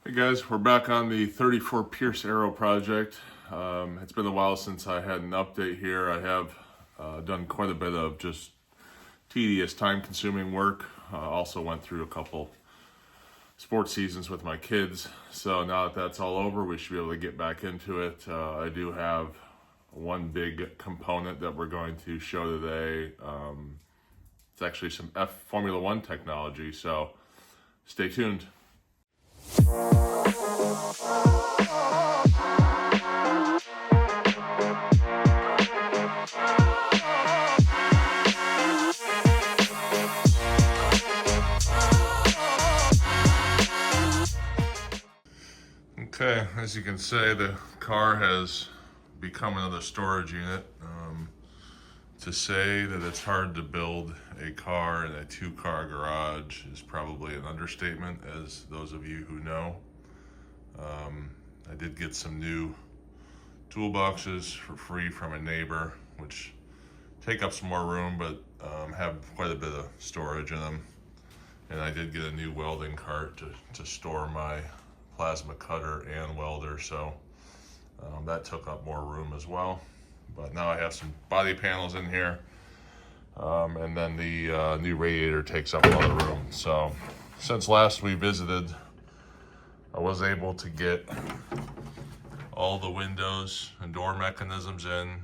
Hey guys, we're back on the 34 Pierce Arrow project. It's been a while since I had an update here. I have done quite a bit of just tedious, time-consuming work. Also went through a couple sports seasons with my kids. So now that that's all over, we should be able to get back into it. I do have one big component that we're going to show today. It's actually some Formula One technology, so stay tuned. Okay, as you can see, the car has become another storage unit. To say that it's hard to build a car in a two-car garage is probably an understatement, as those of you who know. I did get some new toolboxes for free from a neighbor, which take up some more room, but have quite a bit of storage in them. And I did get a new welding cart to store my plasma cutter and welder, so that took up more room as well. But now I have some body panels in here, and then the new radiator takes up a lot of room. So since last we visited, I was able to get all the windows and door mechanisms in.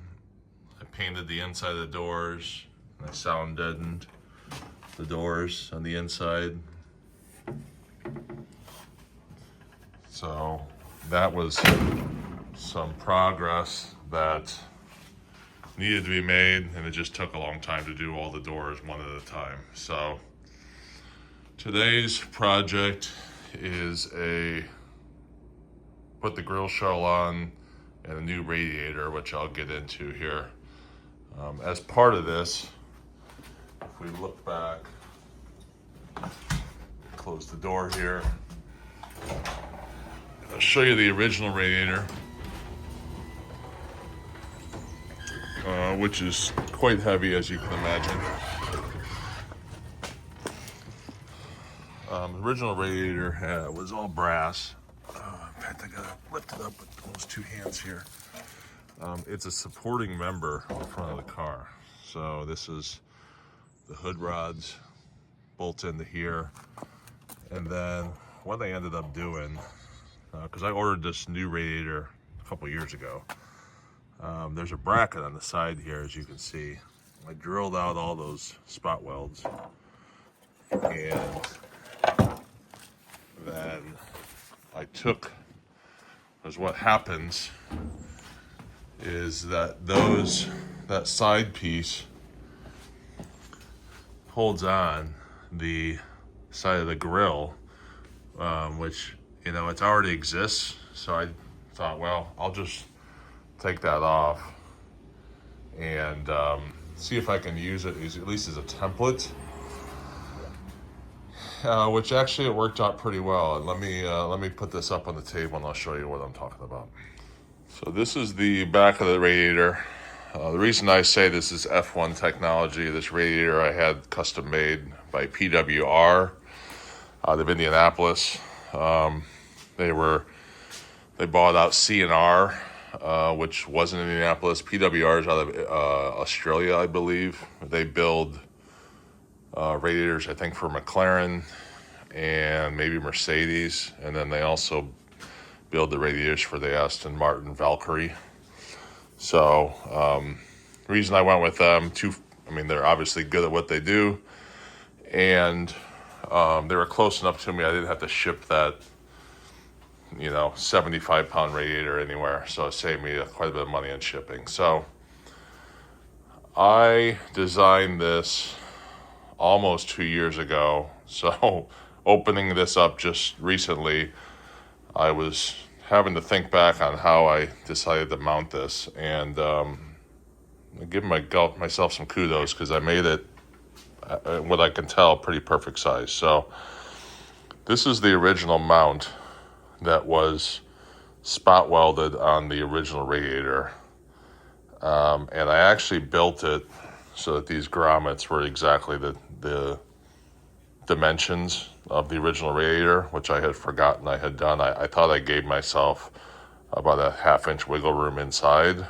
I painted the inside of the doors. I sound deadened the doors on the inside. So that was some progress that needed to be made, and it just took a long time to do all the doors one at a time. So today's project is put the grill shell on and a new radiator, which I'll get into here. As part of this, if we look back, close the door here, I'll show you the original radiator, which is quite heavy, as you can imagine. The original radiator was all brass. In fact, I gotta lift it up with those two hands here. It's a supporting member in front of the car. So this is the hood rods bolt into here. And then what I ended up doing, because I ordered this new radiator a couple years ago, there's a bracket on the side here, as you can see. I drilled out all those spot welds, and then I took, because what happens is that that side piece holds on the side of the grill, which, it already exists. So I thought, well, I'll just take that off and see if I can use it at least as a template, which actually it worked out pretty well. And let me put this up on the table and I'll show you what I'm talking about. So this is the back of the radiator. The reason I say this is F1 technology, this radiator I had custom made by PWR out of Indianapolis. They bought out C&R, which was in Indianapolis. PWR is out of Australia, I believe. They build radiators, I think, for McLaren and maybe Mercedes, and then they also build the radiators for the Aston Martin Valkyrie. So the reason I went with them, they're obviously good at what they do, and they were close enough to me I didn't have to ship that 75-pound radiator anywhere, so it saved me quite a bit of money on shipping. So I designed this almost 2 years ago. So opening this up just recently, I was having to think back on how I decided to mount this, and I give myself some kudos, because I made it, what I can tell, pretty perfect size. So this is the original mount that was spot welded on the original radiator, and I actually built it so that these grommets were exactly the dimensions of the original radiator, which I had forgotten I had done. I thought I gave myself about a 1/2 inch wiggle room inside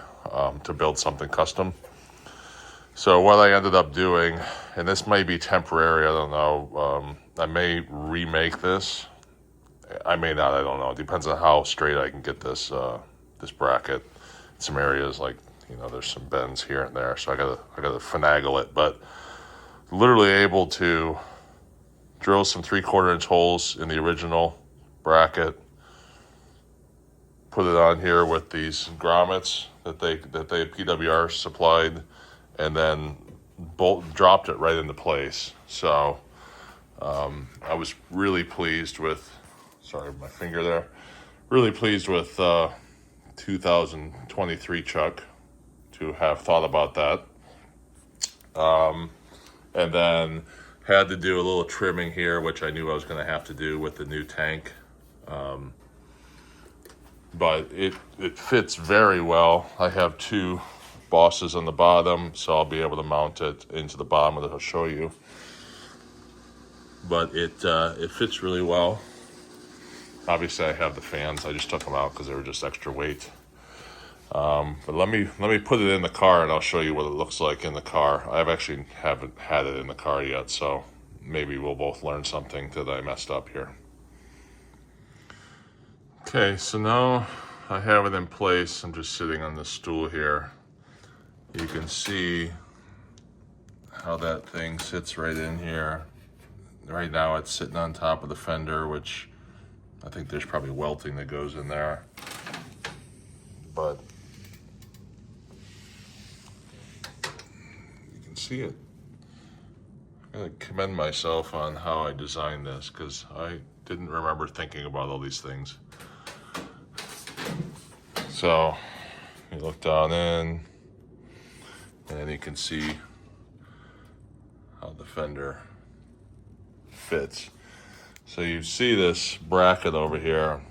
to build something custom. So what I ended up doing, and this may be temporary, I don't know, I may remake this. I may not, I don't know. It depends on how straight I can get this this bracket. Some areas, like, you know, there's some bends here and there, so I gotta finagle it. But literally able to drill some 3/4 inch holes in the original bracket, put it on here with these grommets that they PWR supplied, and then dropped it right into place. So I was really pleased with, sorry, my finger there, really pleased with 2023 Chuck to have thought about that. And then had to do a little trimming here, which I knew I was going to have to do with the new tank. But it fits very well. I have 2 bosses on the bottom, so I'll be able to mount it into the bottom that I'll show you. But it fits really well. Obviously, I have the fans. I just took them out because they were just extra weight. But let me put it in the car, and I'll show you what it looks like in the car. Haven't had it in the car yet, so maybe we'll both learn something that I messed up here. Okay, so now I have it in place. I'm just sitting on this stool here. You can see how that thing sits right in here. Right now it's sitting on top of the fender, which I think there's probably welting that goes in there. But you can see it. I gotta commend myself on how I designed this, because I didn't remember thinking about all these things. So you look down in, and then you can see how the fender fits. So you see this bracket over here.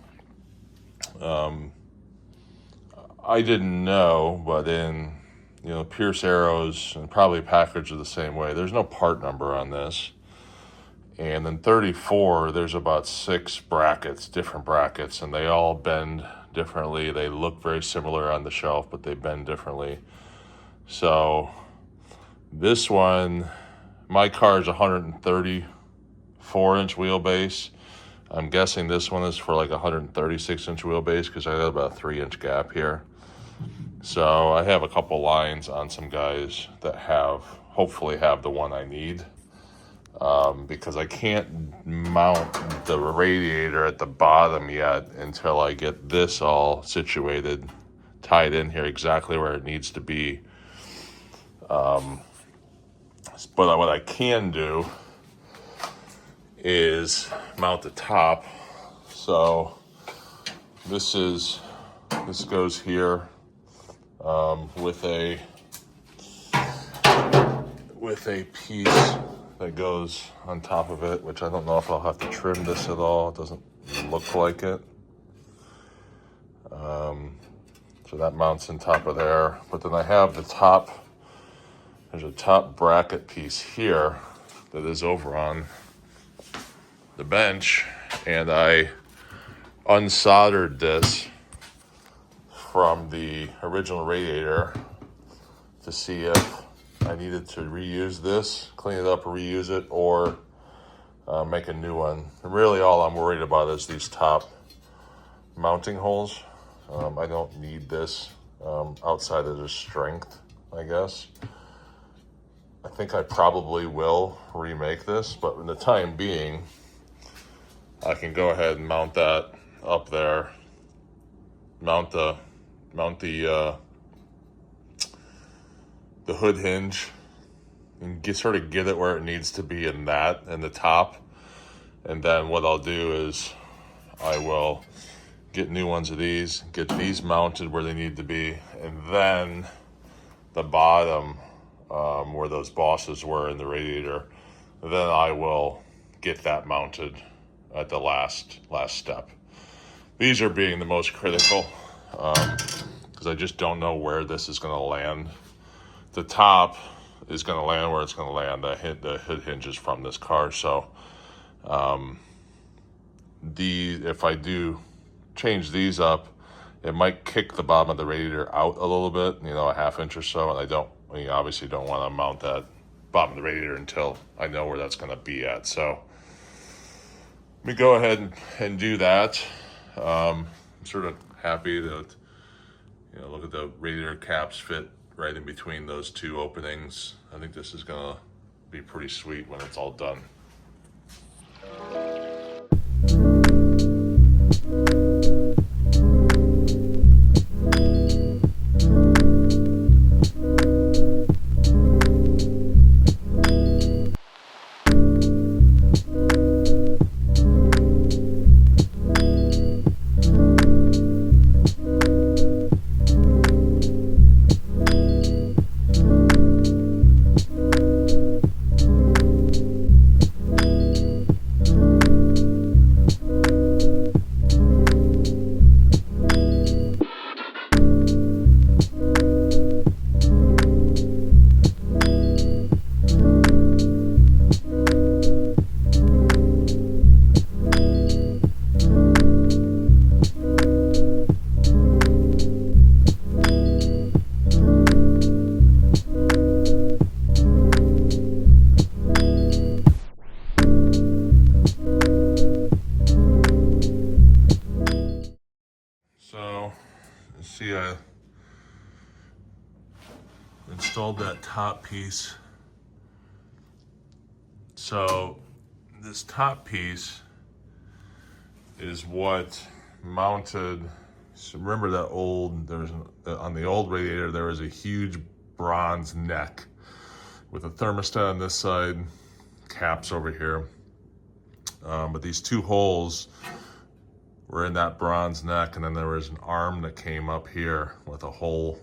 I didn't know, but in, you know, Pierce Arrows, and probably packaged the same way, there's no part number on this. And in 34, there's about 6 brackets, different brackets, and they all bend differently. They look very similar on the shelf, but they bend differently. So this one, my car is 134-inch wheelbase. I'm guessing this one is for like 136-inch wheelbase, because I got about a 3-inch gap here. So I have a couple lines on some guys that hopefully have the one I need. Because I can't mount the radiator at the bottom yet until I get this all situated, tied in here exactly where it needs to be. But what I can do is mount the top. So this goes here with a piece that goes on top of it, which I don't know if I'll have to trim this at all. It doesn't look like it. So that mounts on top of there. But then I have there's a top bracket piece here that is over on the bench, and I unsoldered this from the original radiator to see if I needed to reuse this, clean it up, reuse it, or make a new one. And really all I'm worried about is these top mounting holes. I don't need this outside of the strength, I guess. I think I probably will remake this, but in the time being, I can go ahead and mount that up there, mount the hood hinge, and sort of get it where it needs to be in the top. And then what I'll do is I will get new ones of these, get these mounted where they need to be, and then the bottom where those bosses were in the radiator, then I will get that mounted at the last step. These are being the most critical because I just don't know where this is going to land. The top is going to land where it's going to land. The hood hinges from this car, so If I do change these up, it might kick the bottom of the radiator out a little bit, a half inch or so, and obviously don't want to mount that bottom of the radiator until I know where that's going to be at. So let me go ahead and do that. I'm sort of happy that, look at the radiator caps fit right in between those two openings. I think this is going to be pretty sweet when it's all done. So, see, I installed that top piece. So, this top piece is what mounted. So remember that on the old radiator, there was a huge bronze neck with a thermostat on this side, caps over here. But these two holes were in that bronze neck, and then there was an arm that came up here with a hole.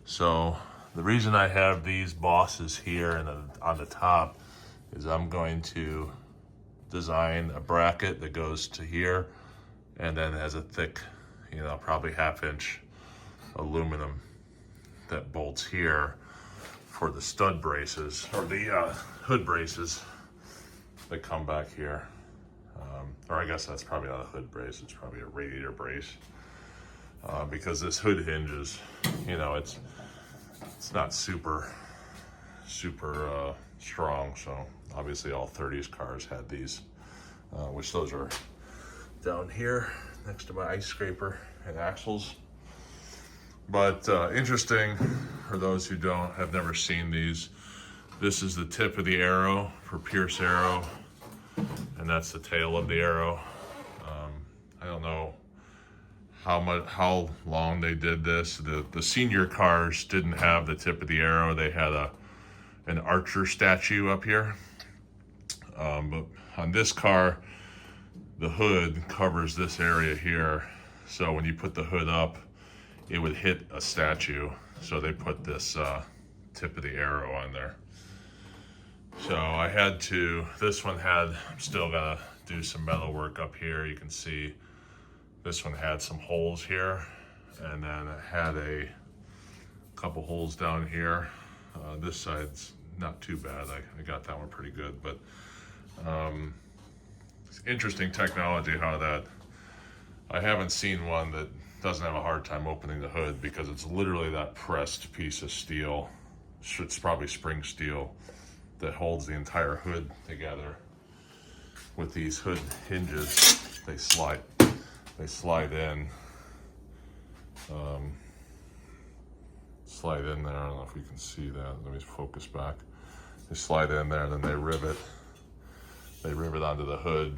So the reason I have these bosses here and on the top is I'm going to design a bracket that goes to here and then has a thick, probably half-inch aluminum that bolts here for the stud braces, or the hood braces that come back here. Or I guess that's probably not a hood brace, it's probably a radiator brace. Because this hood hinge is, it's not super strong. So obviously all 30s cars had these, which those are down here next to my ice scraper and axles. But interesting, for those who have never seen these, this is the tip of the arrow for Pierce arrow, and that's the tail of the arrow. I don't know how long they did this. The senior cars didn't have the tip of the arrow. They had an archer statue up here. But on this car, the hood covers this area here. So when you put the hood up, it would hit a statue. So they put this tip of the arrow on there. So I'm still gotta do some metal work up here. You can see this one had some holes here, and then it had a couple holes down here. This side's not too bad. I got that one pretty good, but it's interesting technology how that, I haven't seen one that doesn't have a hard time opening the hood, because it's literally that pressed piece of steel. It's probably spring steel that holds the entire hood together. With these hood hinges, they slide in. Slide in there. I don't know if you can see that. Let me focus back. They slide in there, and then they rivet onto the hood.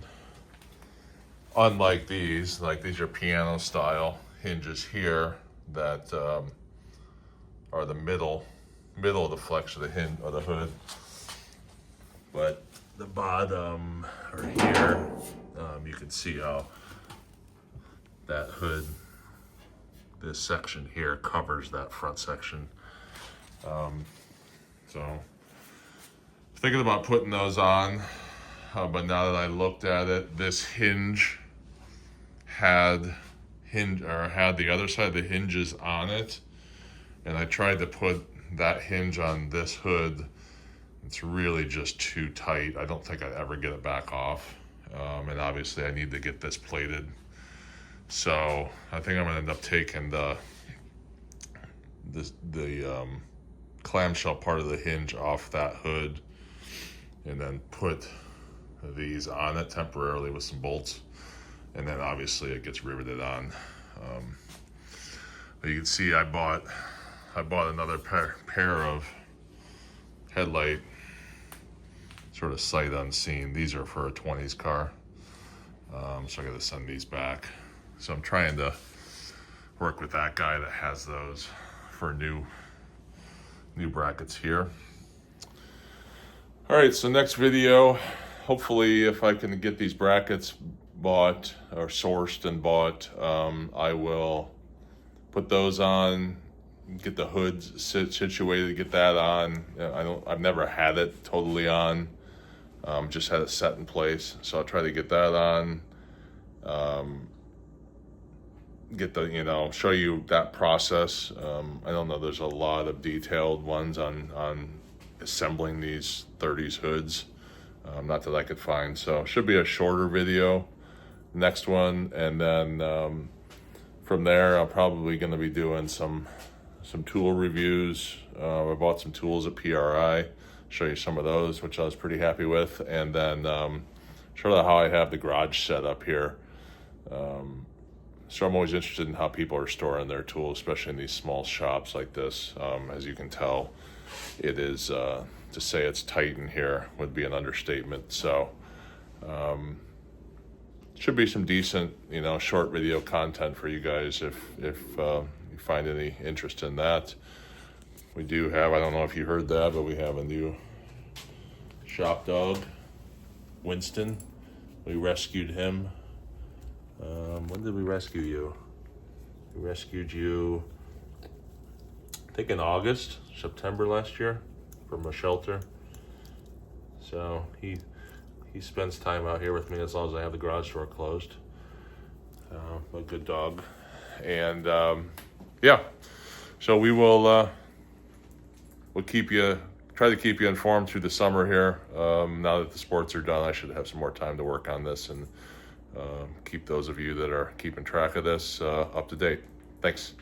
Unlike these are piano style hinges here that are the middle of the flex of the hood. But the bottom, or here, you can see how that hood, this section here, covers that front section. So thinking about putting those on, but now that I looked at it, this hinge had the other side of the hinges on it, and I tried to put that hinge on this hood. It's really just too tight. I don't think I'd ever get it back off. And obviously I need to get this plated. So I think I'm gonna end up taking the clamshell part of the hinge off that hood and then put these on it temporarily with some bolts, and then obviously it gets riveted on. But you can see I bought another pair of headlight, sort of sight unseen. These are for a 20s car, so I gotta send these back. So I'm trying to work with that guy that has those for new brackets here. All right, so next video, hopefully if I can get these brackets bought or sourced and bought, I will put those on, get the hood situated, get that on. I've never had it totally on, just had it set in place. So I'll try to get that on, get the, show you that process. I don't know, there's a lot of detailed ones on assembling these 30s hoods, not that I could find. So it should be a shorter video, next one, and then from there I'm probably going to be doing some tool reviews. I bought some tools at PRI, show you some of those, which I was pretty happy with, and then show you how I have the garage set up here. So I'm always interested in how people are storing their tools, especially in these small shops like this. As you can tell, it is, to say it's tight in here would be an understatement. So should be some decent, short video content for you guys if you find any interest in that. We do have, I don't know if you heard that, but we have a new shop dog, Winston. We rescued him. When did we rescue you? We rescued you, I think in August, September last year, from a shelter. So he spends time out here with me as long as I have the garage door closed. A good dog. And yeah, so we will we'll try to keep you informed through the summer here. Now that the sports are done, I should have some more time to work on this and keep those of you that are keeping track of this up to date. Thanks.